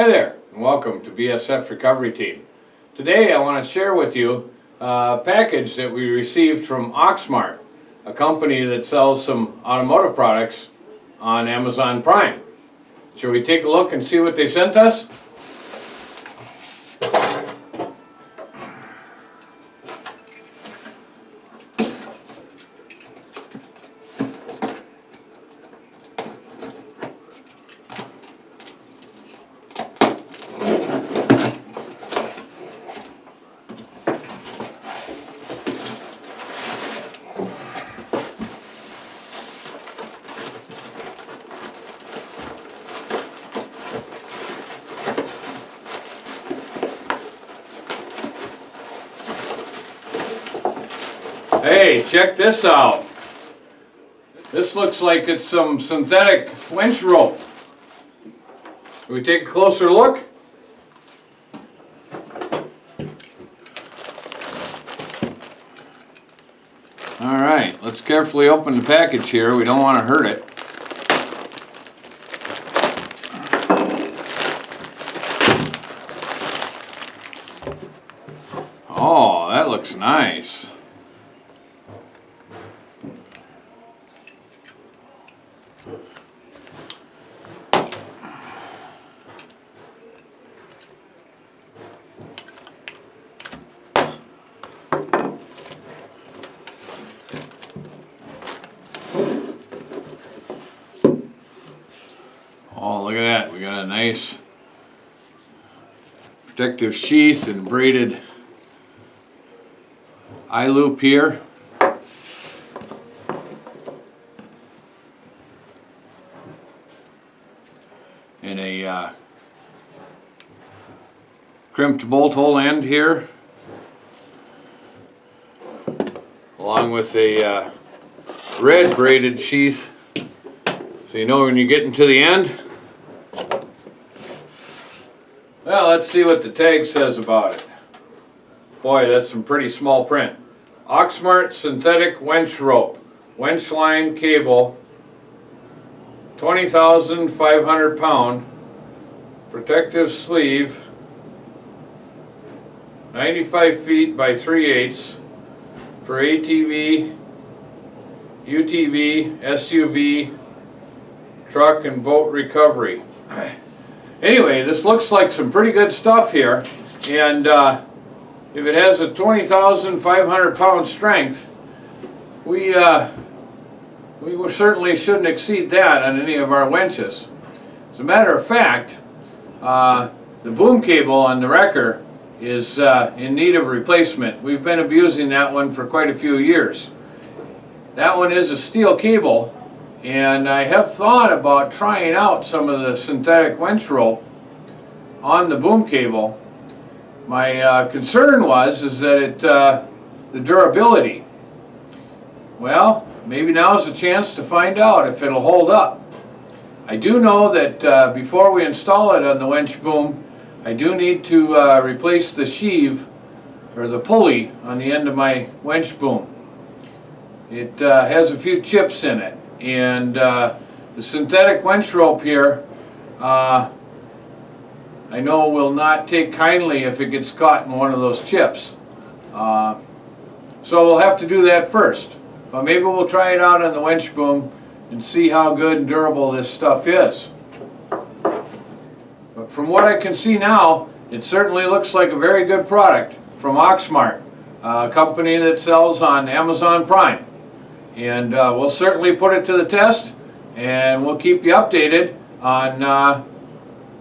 Hi there, and welcome to BSF Recovery Team. Today I want to share with you a package that we received from AUXMART, a company that sells some automotive products on Amazon Prime. Shall we take a look and see what they sent us? Hey, check this out. This looks like it's some synthetic winch rope. Can we take a closer look? Alright, let's carefully open the package here. We don't want to hurt it. Oh, that looks nice. Oh, look at that. We got a nice protective sheath and braided eye loop here. And a crimped bolt hole end here, along with a red braided sheath, so you know when you're getting to the end. Well, let's see what the tag says about it. Boy, that's some pretty small print. AUXMART synthetic winch rope, winch line cable, 20,500 pound, protective sleeve, 95 feet by 3/8 for ATV, UTV, SUV, truck and boat recovery. Anyway, this looks like some pretty good stuff here, and if it has a 20,500 pound strength, we certainly shouldn't exceed that on any of our winches. As a matter of fact, the boom cable on the wrecker is in need of replacement. We've been abusing that one for quite a few years. That one is a steel cable, and I have thought about trying out some of the synthetic winch rope on the boom cable. My concern is that the durability. Well, maybe now's a chance to find out if it'll hold up. I do know that before we install it on the winch boom, I do need to replace the sheave or the pulley on the end of my winch boom. It has a few chips in it, and the synthetic winch rope here I know will not take kindly if it gets caught in one of those chips. So we'll have to do that first. But maybe we'll try it out on the winch boom and see how good and durable this stuff is. But from what I can see now, it certainly looks like a very good product from AUXMART, a company that sells on Amazon Prime. And we'll certainly put it to the test, and we'll keep you updated on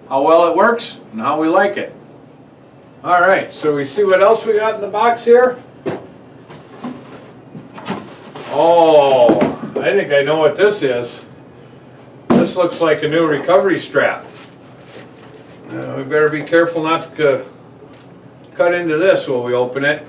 how well it works and how we like it. Alright, so we see what else we got in the box here. Oh, I think I know what this is. This looks like a new recovery strap. We better be careful not to cut into this when we open it.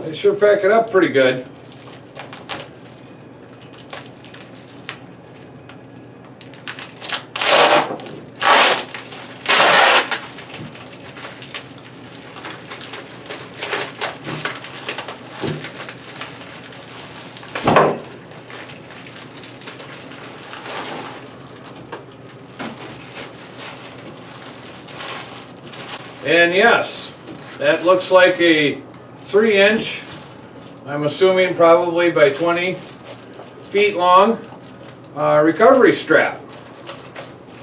They sure pack it up pretty good. And yes, that looks like a 3-inch, I'm assuming probably by 20 feet long, recovery strap.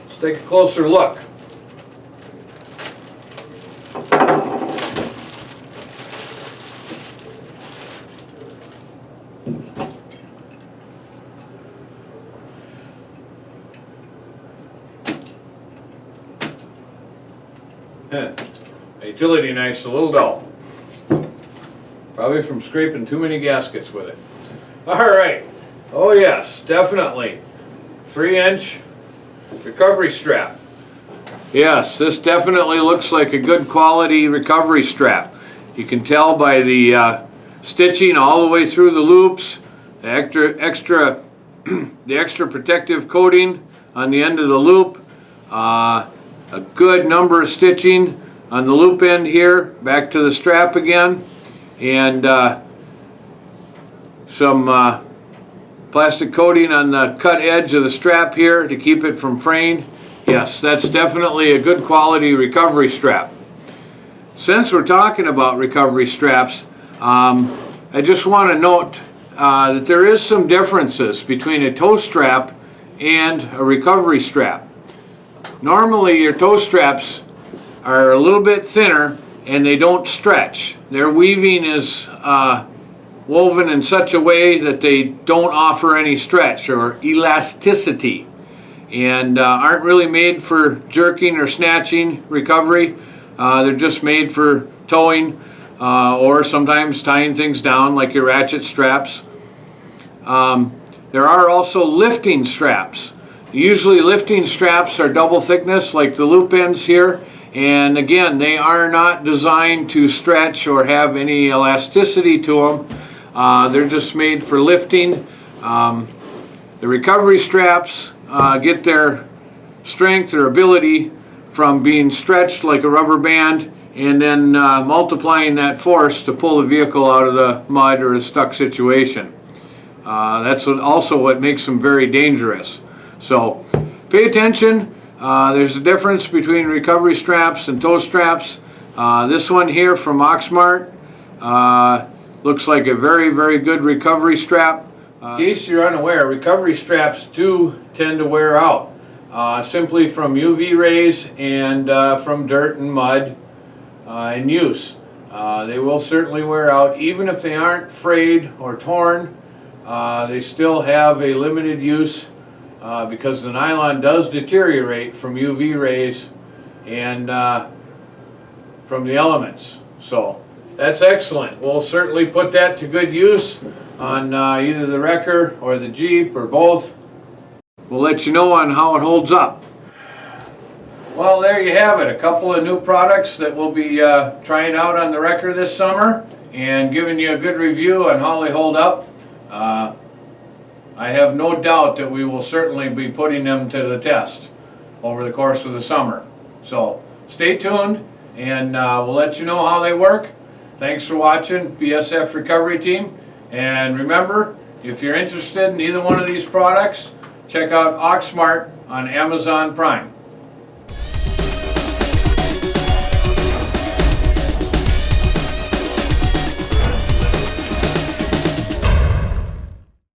Let's take a closer look. A utility knife's a little dull. Probably from scraping too many gaskets with it. Alright. Oh yes, definitely. 3-inch recovery strap. Yes, this definitely looks like a good quality recovery strap. You can tell by the stitching all the way through the loops, the extra protective coating on the end of the loop, a good number of stitching on the loop end here, back to the strap again, and some plastic coating on the cut edge of the strap here to keep it from fraying. Yes, that's definitely a good quality recovery strap. Since we're talking about recovery straps, I just want to note that there is some differences between a toe strap and a recovery strap. Normally your toe straps are a little bit thinner and they don't stretch. Their weaving is woven in such a way that they don't offer any stretch or elasticity, and aren't really made for jerking or snatching recovery. They're just made for towing or sometimes tying things down like your ratchet straps. There are also lifting straps. Usually lifting straps are double thickness like the loop ends here, and again, they are not designed to stretch or have any elasticity to them. They're just made for lifting. The recovery straps get their strength or ability from being stretched like a rubber band and then multiplying that force to pull the vehicle out of the mud or a stuck situation. That's also what makes them very dangerous. So pay attention. There's a difference between recovery straps and toe straps. This one here from AUXMART looks like a very, very good recovery strap. In case you're unaware, recovery straps do tend to wear out simply from UV rays and from dirt and mud in use. They will certainly wear out. Even if they aren't frayed or torn, they still have a limited use because the nylon does deteriorate from UV rays and from the elements. So that's excellent. We'll certainly put that to good use on either the wrecker or the Jeep or both. We'll let you know on how it holds up. Well, there you have it. A couple of new products that we'll be trying out on the wrecker this summer and giving you a good review on how they hold up. I have no doubt that we will certainly be putting them to the test over the course of the summer. So stay tuned and we'll let you know how they work. Thanks for watching, BSF Recovery Team. And remember, if you're interested in either one of these products, check out AUXMART on Amazon Prime.